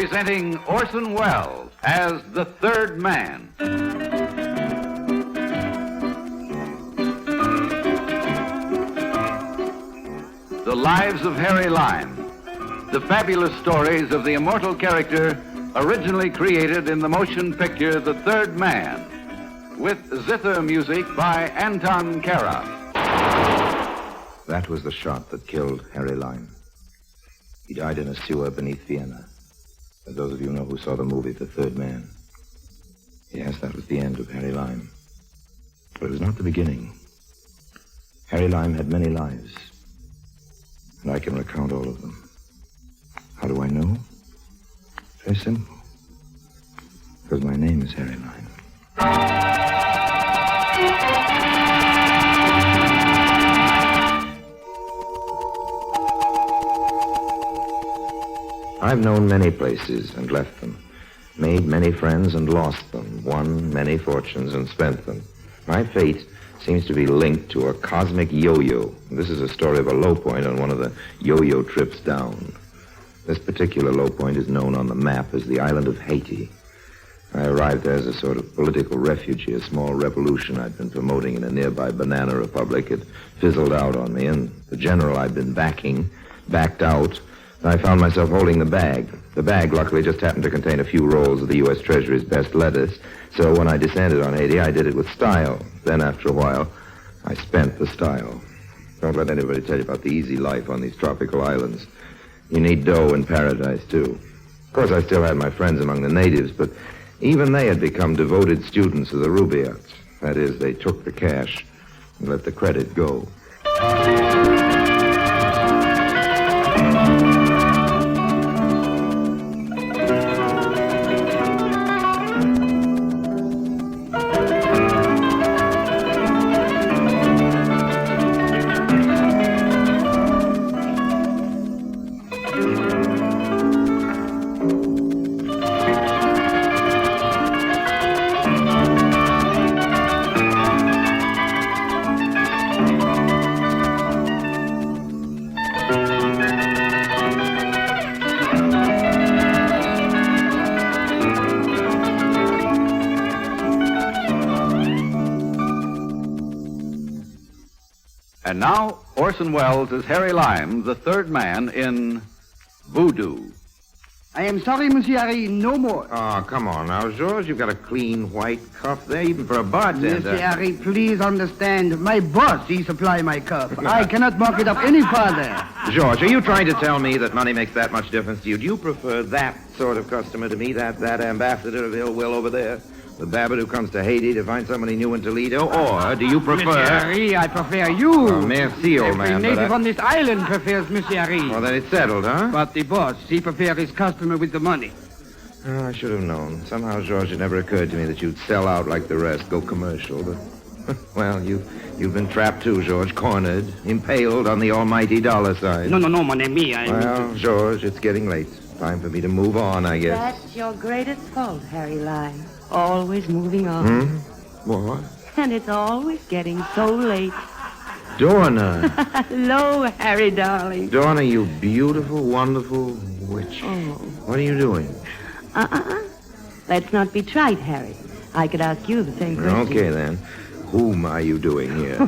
presenting Orson Welles as The Third Man. The Lives of Harry Lime, the fabulous stories of the immortal character originally created in the motion picture The Third Man, with zither music by Anton Kara. That was the shot that killed Harry Lime. He died in a sewer beneath Vienna. As those of you know who saw the movie The Third Man. Yes, that was the end of Harry Lime. But it was not the beginning. Harry Lime had many lives. And I can recount all of them. How do I know? Very simple. Because my name is Harry Lime. I've known many places and left them, made many friends and lost them, won many fortunes and spent them. My fate seems to be linked to a cosmic yo-yo. This is a story of a low point on one of the yo-yo trips down. This particular low point is known on the map as the island of Haiti. I arrived there as a sort of political refugee, a small revolution I'd been promoting in a nearby banana republic. It fizzled out on me, and the general I'd been backing backed out. I found myself holding the bag. The bag, luckily, just happened to contain a few rolls of the U.S. Treasury's best lettuce. So when I descended on Haiti, I did it with style. Then, after a while, I spent the style. Don't let anybody tell you about the easy life on these tropical islands. You need dough in paradise, too. Of course, I still had my friends among the natives, but even they had become devoted students of the Rubaiyats. That is, they took the cash and let the credit go. And now, Orson Welles as Harry Lime, the third man in Voodoo. I am sorry, Monsieur Harry, no more. Oh, come on now, George. You've got a clean white cuff there, even for a bartender. Monsieur Harry, please understand. My boss, he supply my cup. I cannot mark it up any further. George, are you trying to tell me that money makes that much difference to you? Do you prefer that sort of customer to me, that ambassador of ill will over there? The Babbitt who comes to Haiti to find somebody new in Toledo? Or do you prefer... Monsieur Harry, I prefer you. Oh, merci, old man. Every native on this island prefers Monsieur Harry. Well, then it's settled, huh? But the boss, he prefers his customer with the money. Oh, I should have known. Somehow, George, it never occurred to me that you'd sell out like the rest, go commercial. But, well, you've been trapped too, George. Cornered, impaled on the almighty dollar sign. No, mon ami. Well, George, it's getting late. Time for me to move on, I guess. That's your greatest fault, Harry Lime. Always moving on. What? And it's always getting so late. Dorna. Hello, Harry, darling. Dorna, you beautiful, wonderful witch. Oh. What are you doing? Let's not be trite, Harry. I could ask you the same question. Okay, then. Whom are you doing here?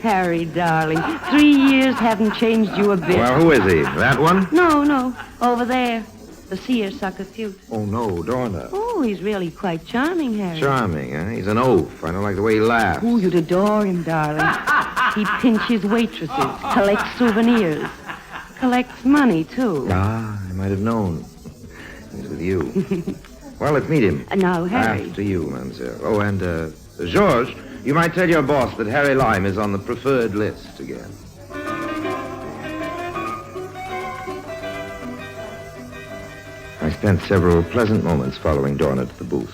Harry, darling. 3 years haven't changed you a bit. Well, who is he? That one? No. Over there. The seersucker suit. Oh, no, Dorna. Oh, he's really quite charming, Harry. Charming, huh? He's an oaf. I don't like the way he laughs. Oh, you'd adore him, darling. He pinches waitresses, collects souvenirs, collects money, too. Ah, I might have known. He's with you. Well, let's meet him. Now, Harry. After you, mademoiselle. Oh, and, George, you might tell your boss that Harry Lime is on the preferred list again. I spent several pleasant moments following Dorna to the booth.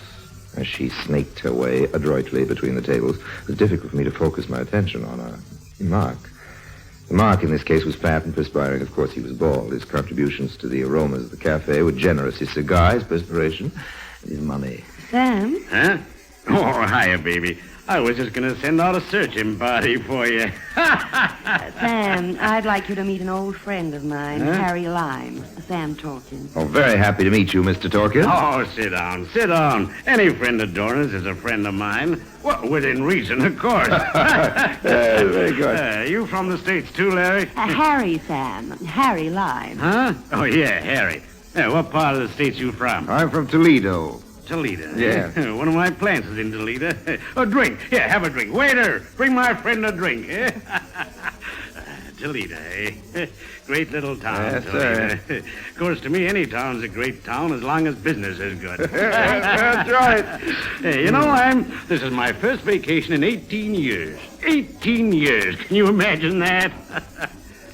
As she snaked her way adroitly between the tables, it was difficult for me to focus my attention on her. Mark. The Mark in this case was fat and perspiring. Of course, he was bald. His contributions to the aromas of the cafe were generous. His cigar, his perspiration, and his money. Sam? Huh? Oh, hiya, baby. I was just going to send out a searching party for you. Sam, I'd like you to meet an old friend of mine, Harry Lime. Sam Torkin. Oh, very happy to meet you, Mr. Torkin. Oh, sit down, sit down. Any friend of Dornan's is a friend of mine. Well, within reason, of course. Very good. You from the States too, Larry? Harry, Sam. Harry Lime. Huh? Oh, yeah, Harry. Yeah, what part of the States you from? I'm from Toledo. Toledo. Yeah. One of my plants is in Toledo. A drink. Here, have a drink. Waiter, bring my friend a drink. Toledo, eh? Great little town, Yes, Toledo. Of course, to me, any town's a great town as long as business is good. That's right. Hey, you know, this is my first vacation in 18 years. 18 years. Can you imagine that?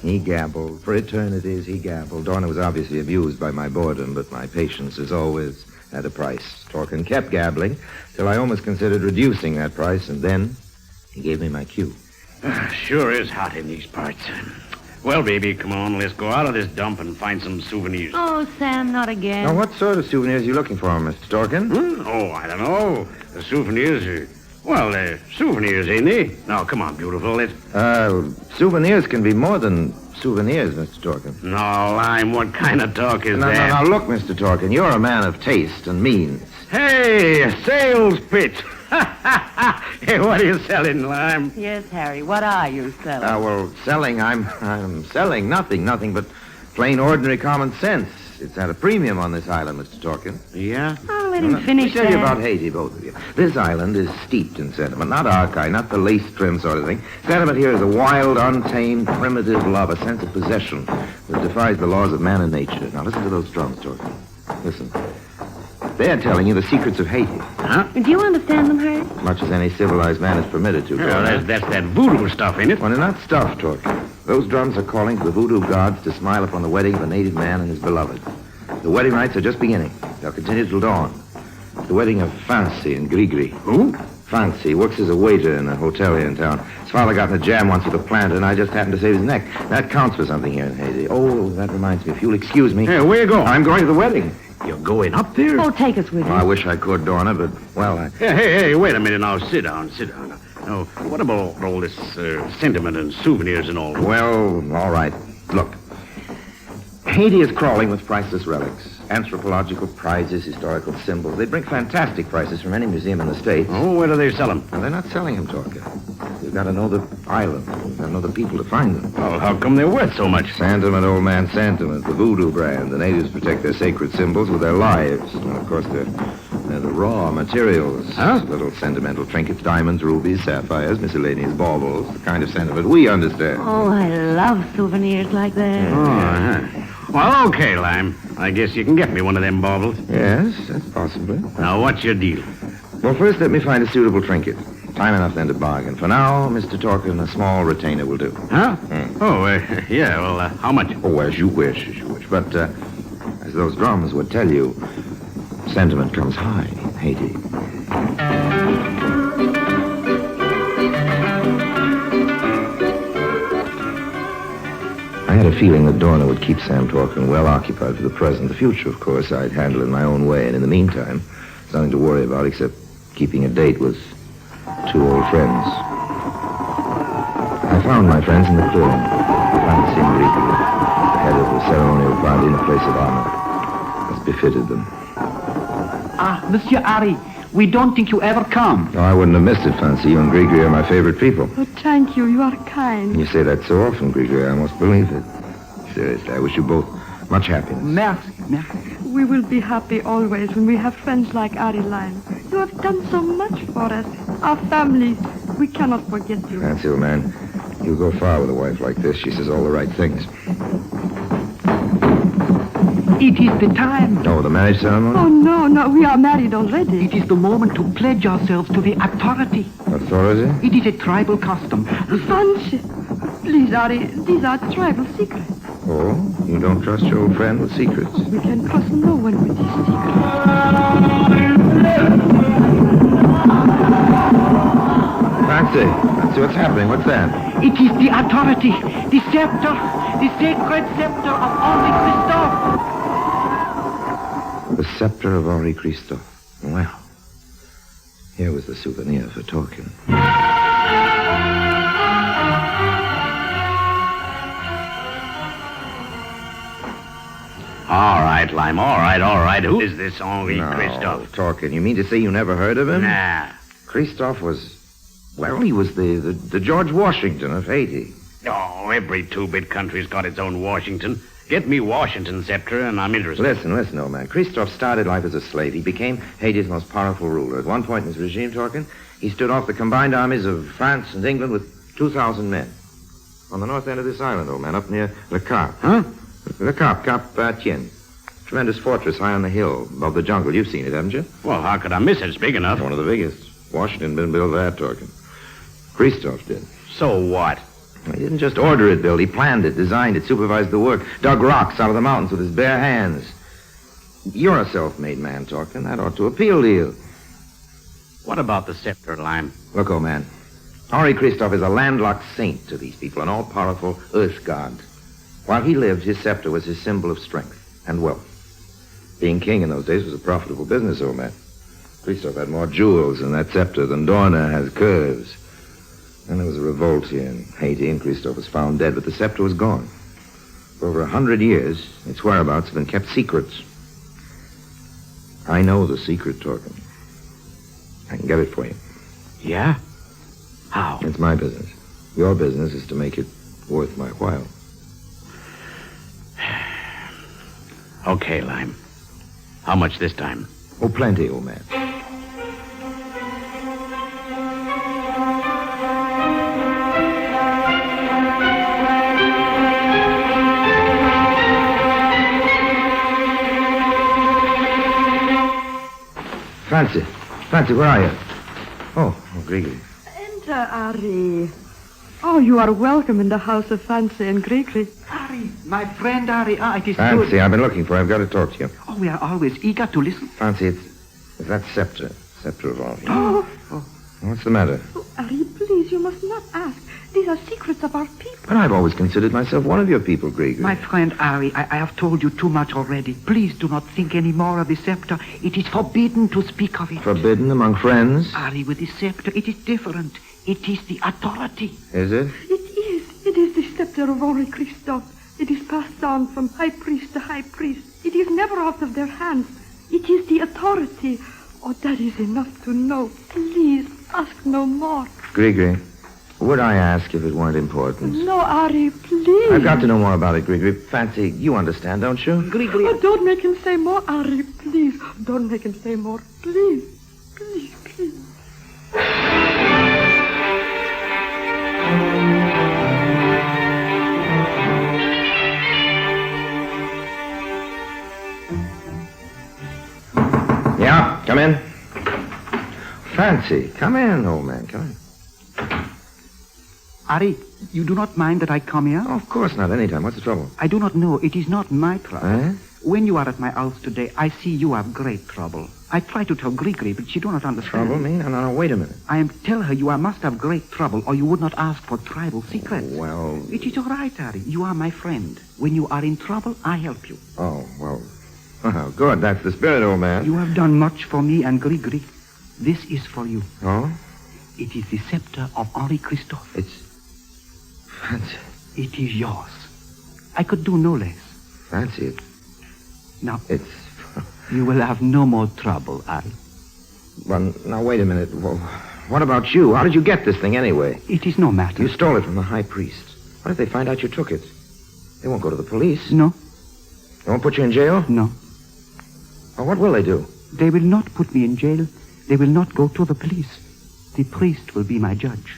He gabbled. For eternities, he gabbled. Dorna was obviously amused by my boredom, but my patience is always at a price. Torkin kept gabbling till I almost considered reducing that price, and then he gave me my cue. Sure is hot in these parts. Well, baby, come on, let's go out of this dump and find some souvenirs. Oh, Sam, not again. Now, what sort of souvenirs are you looking for, Mr. Torkin? Oh, I don't know. The souvenirs are... Well, they're souvenirs, ain't they? Now, come on, beautiful, let's... Souvenirs can be more than souvenirs, Mr. Torkin. No, Lime, what kind of talk is that? No, look, Mr. Torkin, you're a man of taste and means. Hey, a sales pitch. Hey, what are you selling, Lime? Yes, Harry, what are you selling? Selling, I'm selling nothing but plain ordinary common sense. It's at a premium on this island, Mr. Torkin. Yeah? I'll let him finish Let me tell you that. about Haiti, both of you. This island is steeped in sentiment, not our kind, not the lace-trim sort of thing. Sentiment here is a wild, untamed, primitive love, a sense of possession that defies the laws of man and nature. Now, listen to those drums, Torkin. Listen. They're telling you the secrets of Haiti. Huh? Do you understand them, Harry? As much as any civilized man is permitted to. Well, that's that voodoo stuff, ain't it? Well, they're not stuffed, Torkin. Those drums are calling to the voodoo gods to smile upon the wedding of a native man and his beloved. The wedding rites are just beginning. They'll continue till dawn. It's the wedding of Fancy and Grigri. Who? Fancy works as a waiter in a hotel here in town. His father got in a jam once with a plant, and I just happened to save his neck. That counts for something here in Haiti. Oh, that reminds me. If you'll excuse me. Hey, where you going? I'm going to the wedding. You're going up there? Oh, take us with you. I wish I could, Dorna, but, well, Hey, wait a minute now. Sit down. Now, what about all this sentiment and souvenirs and all? Well, all right. Look. Haiti is crawling with priceless relics. Anthropological prizes, historical symbols. They bring fantastic prices from any museum in the States. Oh, where do they sell them? Now, they're not selling them, Torkin. You've got to know the island. You've got to know the people to find them. Oh, how come they're worth so much? Sentiment, old man, sentiment. The voodoo brand. The natives protect their sacred symbols with their lives. And, of course, they're the raw materials. Huh? Little sentimental trinkets, diamonds, rubies, sapphires, miscellaneous baubles. The kind of sentiment we understand. Oh, I love souvenirs like that. Oh, uh-huh. Well, okay, Lime. I guess you can get me one of them baubles. Yes, that's possibly. Now, what's your deal? Well, first, let me find a suitable trinket. Time enough then to bargain. For now, Mr. Torkin, a small retainer will do. Huh? Oh, yeah, well, how much? Oh, as you wish. But, as those drums would tell you, sentiment comes high in Haiti. I had a feeling that Dorna would keep Sam Torkin well occupied for the present. The future, of course, I'd handle in my own way. And in the meantime, there's nothing to worry about except keeping a date with two old friends. I found my friends in the clearing. Fancy and Grigri, the head of the ceremonial party in a place of honor, as befitted them. Ah, Monsieur Harry, we don't think you ever come. No, I wouldn't have missed it, Fancy. You and Grigri are my favorite people. Oh, thank you. You are kind. You say that so often, Grigri, I almost believe it. Seriously, I wish you both much happiness. Merci. We will be happy always when we have friends like Harry Lime. You have done so much for us. Our families. We cannot forget you. Fancy, old man, you'll go far with a wife like this. She says all the right things. It is the time. Oh, the marriage ceremony? Oh, no, we are married already. It is the moment to pledge ourselves to the authority. Authority? It is a tribal custom. Fancy. Please, Harry, these are tribal secrets. Oh, you don't trust your old friend with secrets? We can trust no one with these secrets. Fancy, what's happening? What's that? It is the authority, the scepter, the sacred scepter of Henri Christophe. The scepter of Henri Christophe. Well, Here was the souvenir for talking. All right, Lime. All right. Who is this Henri Christophe? Talking. You mean to say you never heard of him? Nah. Christophe was... Well, he was the George Washington of Haiti. Oh, every two-bit country's got its own Washington. Get me Washington scepter, and I'm interested. Listen, old man. Christophe started life as a slave. He became Haiti's most powerful ruler. At one point in his regime, talking, he stood off the combined armies of France and England with 2,000 men. On the north end of this island, old man, up near Le Cap. Huh? Le Cap, Tien. Tremendous fortress high on the hill above the jungle. You've seen it, haven't you? Well, how could I miss it? It's big enough. One of the biggest. Washington didn't build that, talking. Christophe did. So what? He didn't just order it built. He planned it, designed it, supervised the work, dug rocks out of the mountains with his bare hands. You're a self-made man, talking. That ought to appeal to you. What about the scepter, Lime? Look, old man. Henri Christophe is a landlocked saint to these people, an all-powerful earth god. While he lived, his scepter was his symbol of strength and wealth. Being king in those days was a profitable business, old man. Christophe had more jewels in that scepter than Dorna has curves. Then there was a revolt here in Haiti, and Christophe was found dead, but the scepter was gone. For over 100 years, its whereabouts have been kept secrets. I know the secret, talking. I can get it for you. Yeah? How? It's my business. Your business is to make it worth my while. Okay, Lime. How much this time? Oh, plenty, old man. Fancy, where are you? Oh, Gregory. Enter, Ari. Oh, you are welcome in the house of Fancy and Gregory. Ari, my friend Ari. It is Fancy, good. I've been looking for you. I've got to talk to you. Oh, we are always eager to listen. Fancy, it's that scepter of Henri. Oh, What's the matter? oh, Ari, please, you must not ask. These are secrets of our people. But I've always considered myself one of your people, Gregory. My friend Ari, I have told you too much already. Please do not think any more of the scepter. It is forbidden to speak of it. Forbidden among friends? Ari, with the scepter, it is different. It is the authority. Is it? It is the scepter of Henri Christophe. It is passed on from high priest to high priest. It is never out of their hands. It is the authority. Oh, that is enough to know. Please, ask no more. Gregory, would I ask if it weren't important? No, Ari, please. I've got to know more about it, Gregory. Fancy, you understand, don't you? Gregory. Oh, don't make him say more, Ari, please. Don't make him say more. Please. Please, please. Yeah, come in. Fancy, come in, old man, come in. Ari, you do not mind that I come here? Oh, of course not, anytime. What's the trouble? I do not know. It is not my trouble. Eh? When you are at my house today, I see you have great trouble. I try to tell Gregory, but she do not understand. Trouble me? No, wait a minute. I am tell her you must have great trouble, or you would not ask for tribal secrets. Well... It is all right, Ari. You are my friend. When you are in trouble, I help you. Oh, well... Oh, good. That's the spirit, old man. You have done much for me and Gregory. This is for you. Oh? It is the scepter of Henri Christophe. It's... Fancy. It is yours. I could do no less. Fancy it. Now, It's... you will have no more trouble, Ari. Well, now, wait a minute. Well, what about you? How did you get this thing, anyway? It is no matter. You stole it from the high priest. What if they find out you took it? They won't go to the police. No, They won't put you in jail? no. Well, what will they do? They will not put me in jail. They will not go to the police. The priest will be my judge.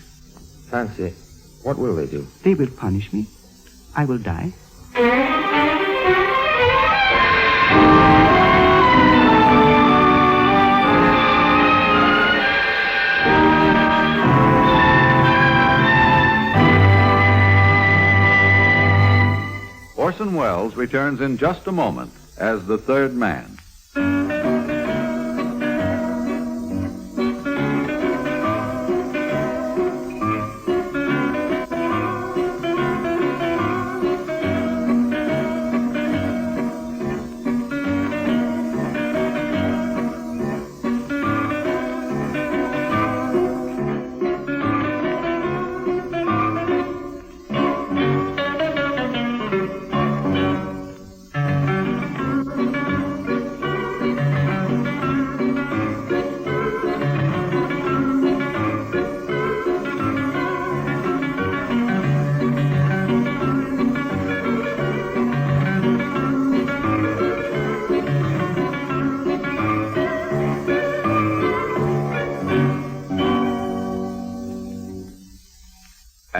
Fancy, what will they do? They will punish me. I will die. Orson Welles returns in just a moment as the third man.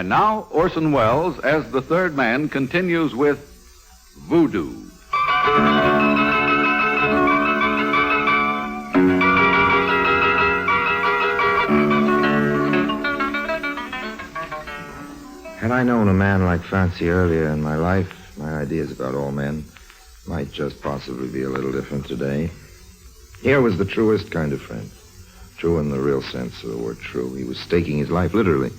And now, Orson Welles, as the third man, continues with Voodoo. Had I known a man like Fancy earlier in my life, my ideas about all men might just possibly be a little different today. Here was the truest kind of friend. True in the real sense of the word true. He was staking his life, literally.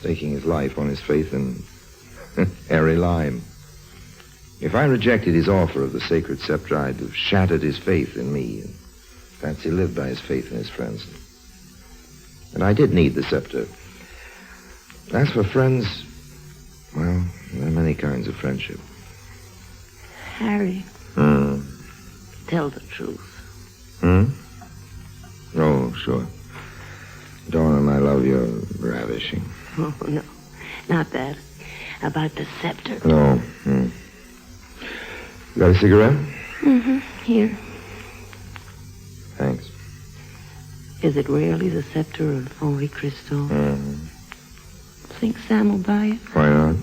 Staking his life on his faith in Harry Lime. If I rejected his offer of the sacred scepter, I'd have shattered his faith in me. And Fancy lived by his faith in his friends. And I did need the scepter. As for friends, well, there are many kinds of friendship. Harry. Tell the truth. Oh, sure. Donna, my love, you're ravishing. Oh, no. Not that. About the scepter. No. You got a cigarette? Here. Thanks. Is it really the scepter of Henri Christophe? Think Sam will buy it? Why not?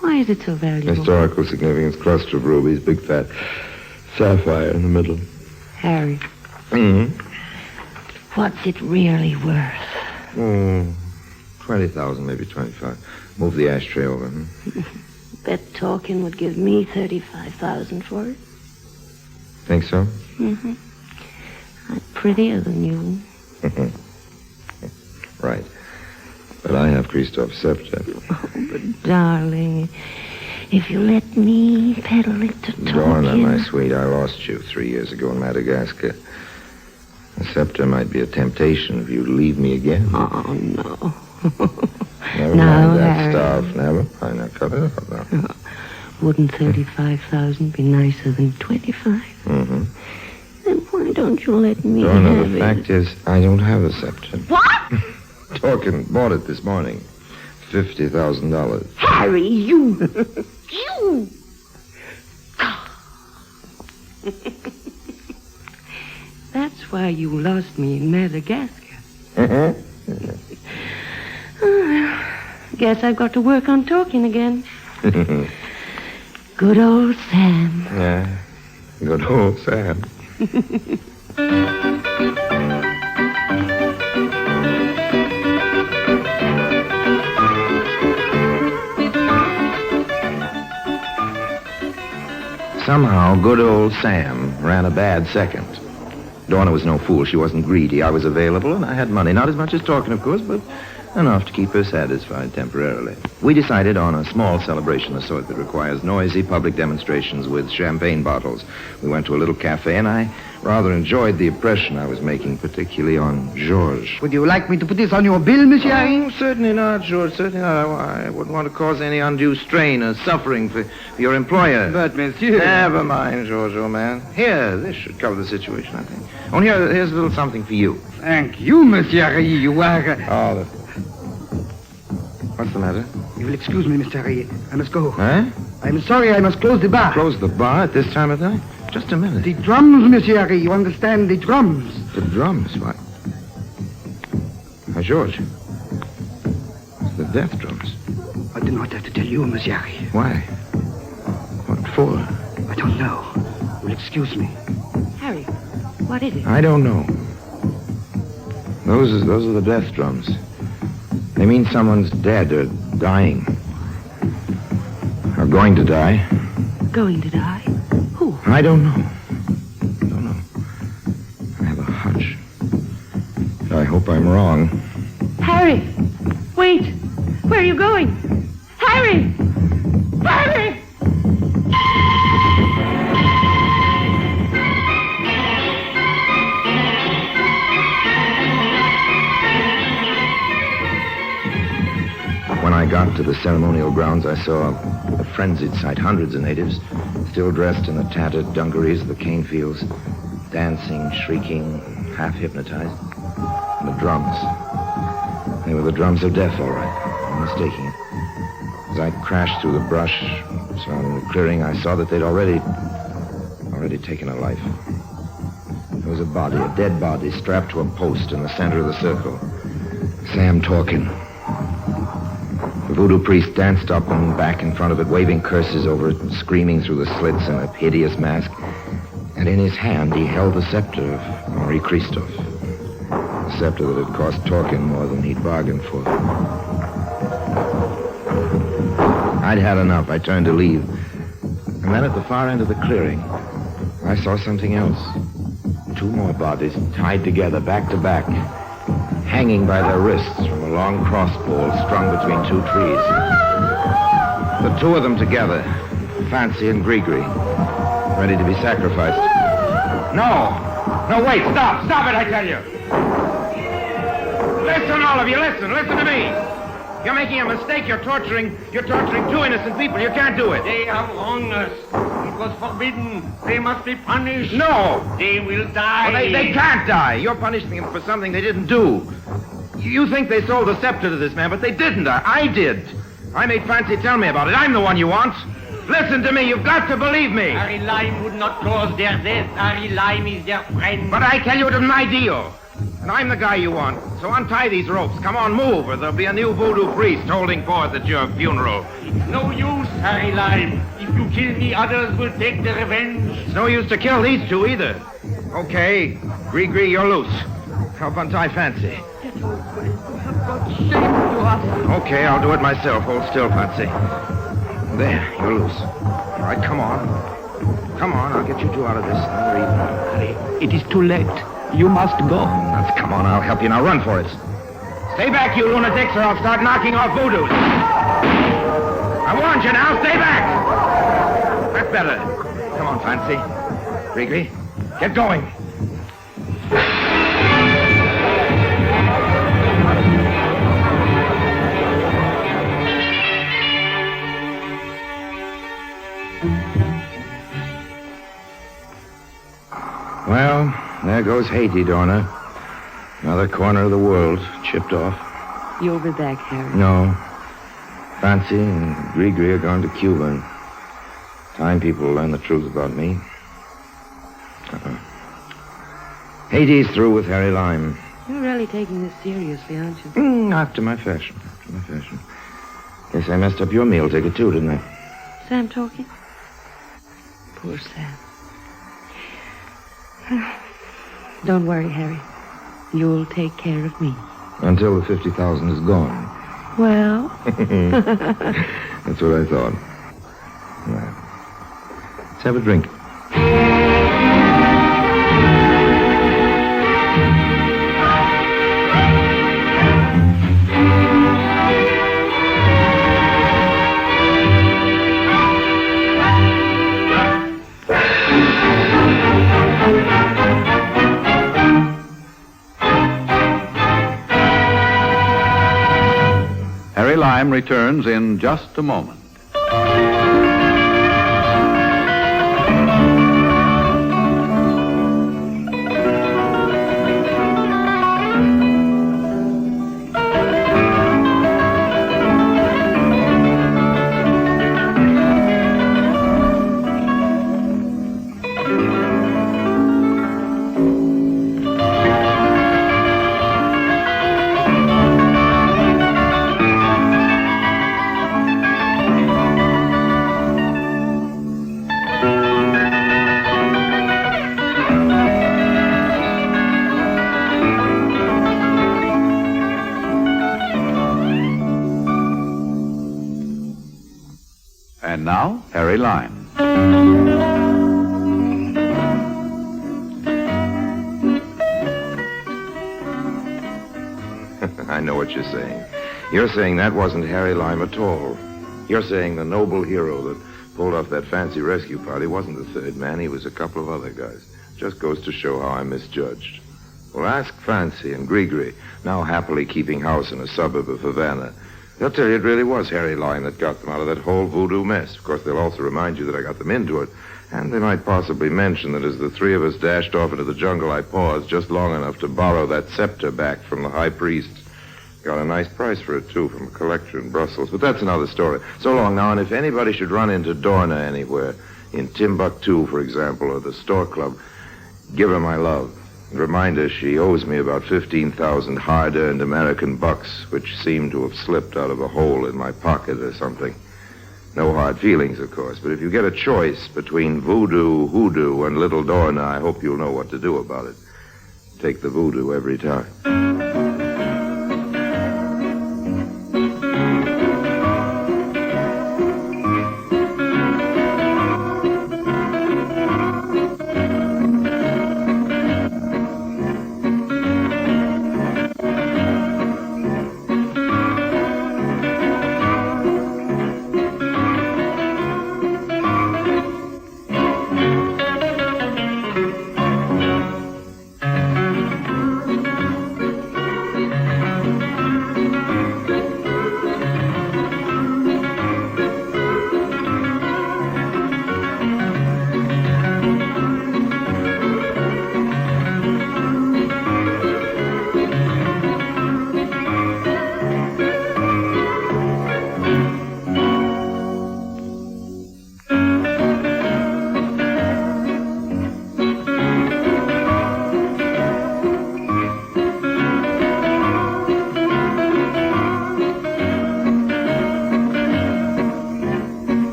Why is it so valuable? Historical significance, cluster of rubies, big fat sapphire in the middle. Harry. What's it really worth? 20,000, maybe 25. Move the ashtray over. Bet Talkin would give me 35,000 for it. Think so? I'm prettier than you. Right. But I have Christophe's scepter. Oh, but darling, if you let me peddle it to Talkin... Donna, my sweet, I lost you 3 years ago in Madagascar. The scepter might be a temptation if you leave me again. Oh, no. Never No, mind that Harry. stuff. Never mind. Now, cut it up now. Wouldn't 35,000 be nicer than 25? Then why don't you let me Donna, have the it? fact is, I don't have a scepter. What? Talking, bought it this morning. $50,000. Harry, you! You! That's why you lost me in Madagascar. Oh, well, guess I've got to work on talking again. Good old Sam. Yeah, good old Sam. Somehow, good old Sam ran a bad second. Donna was no fool. She wasn't greedy. I was available, and I had money. Not as much as talking, of course, but enough to keep her satisfied temporarily. We decided on a small celebration, the sort that requires noisy public demonstrations with champagne bottles. We went to a little cafe, and I rather enjoyed the impression I was making, particularly on Georges. Would you like me to put this on your bill, Monsieur Harry? Oh, certainly not, George. Certainly not. I wouldn't want to cause any undue strain or suffering for your employer. But, Monsieur... Never mind, George, old man. Here, this should cover the situation, I think. Oh, here's a little something for you. Thank you, Monsieur Harry. You are... Oh, what's the matter? You will excuse me, Mr. Harry. I must go. Huh? I'm sorry, I must close the bar. Close the bar at this time of night? Just a minute. The drums, Monsieur Harry. You understand, the drums. The drums? Why, George. The death drums. I do not have to tell you, Monsieur Harry. Why? What for? I don't know. You will excuse me. Harry, what is it? I don't know. Those are the death drums. They mean someone's dead or dying. Or going to die. Going to die? Who? I don't know. Don't know. I have a hunch. I hope I'm wrong. Harry! Wait! Where are you going? Harry! Harry! When I got to the ceremonial grounds, I saw a frenzied sight. Hundreds of natives, still dressed in the tattered dungarees of the cane fields, dancing, shrieking, half hypnotized. And the drums. They were the drums of death, all right. No mistaking it. As I crashed through the brush surrounding the clearing, I saw that they'd already taken a life. There was a body, a dead body, strapped to a post in the center of the circle. Sam talking. The voodoo priest danced up and back in front of it, waving curses over it and screaming through the slits in a hideous mask. And in his hand, he held the scepter of Henri Christophe. The scepter that had cost Torkin more than he'd bargained for. I'd had enough. I turned to leave. And then at the far end of the clearing, I saw something else. 2 more bodies tied together, back to back, hanging by their wrists from a long crossbow strung between 2 trees. The 2 of them together, Fancy and Grigri, ready to be sacrificed. No! No, wait! Stop! Stop it, I tell you! Listen, all of you, listen! Listen to me! You're making a mistake. You're torturing 2 innocent people. You can't do it. They have wronged us. It was forbidden. They must be punished. No! They will die. Well, they can't die. You're punishing them for something they didn't do. You think they sold the scepter to this man, but they didn't. I did. I made Fancy tell me about it. I'm the one you want. Listen to me. You've got to believe me. Harry Lime would not cause their death. Harry Lime is their friend. But I tell you, it was my deal. And I'm the guy you want. So untie these ropes. Come on, move, or there'll be a new voodoo priest holding forth at your funeral. It's no use, Harry Lime. If you kill me, others will take the revenge. It's no use to kill these 2 either. Okay, Grigri, you're loose. Help untie Fancy. Get over it. You have brought shame to us. Okay, I'll do it myself. Hold still, Fancy. There, you're loose. All right, come on. Come on, I'll get you 2 out of this. Then we're even. Harry, it is too late. You must go. Now, come on, I'll help you. Now run for it. Stay back, you lunatics, or I'll start knocking off voodoos. I warned you now, stay back. That's better. Come on, Fancy. Grigri, get going. Well, there goes Haiti, Dorna. Another corner of the world chipped off. You'll be back, Harry. No. Fancy and Grigri are going to Cuba. And time people will learn the truth about me. Haiti's through with Harry Lime. You're really taking this seriously, aren't you? After my fashion. Guess I messed up your meal ticket, too, didn't I? Sam talking? Poor Sam. Don't worry, Harry. You'll take care of me. Until the 50,000 is gone. Well? That's what I thought. Right. Let's have a drink. Harry Lime returns in just a moment. And now, Harry Lime. I know what you're saying. You're saying that wasn't Harry Lime at all. You're saying the noble hero that pulled off that fancy rescue party wasn't the third man. He was a couple of other guys. Just goes to show how I'm misjudged. Well, ask Fancy and Grigri, now happily keeping house in a suburb of Havana. They'll tell you it really was Harry Lime that got them out of that whole voodoo mess. Of course, they'll also remind you that I got them into it. And they might possibly mention that as the 3 of us dashed off into the jungle, I paused just long enough to borrow that scepter back from the high priest. Got a nice price for it, too, from a collector in Brussels. But that's another story. So long now, and if anybody should run into Dorna anywhere, in Timbuktu, for example, or the Store Club, give her my love. Remind her she owes me about 15,000 hard-earned American bucks, which seem to have slipped out of a hole in my pocket or something. No hard feelings, of course, but if you get a choice between voodoo, hoodoo, and Little Dorna, I hope you'll know what to do about it. Take the voodoo every time.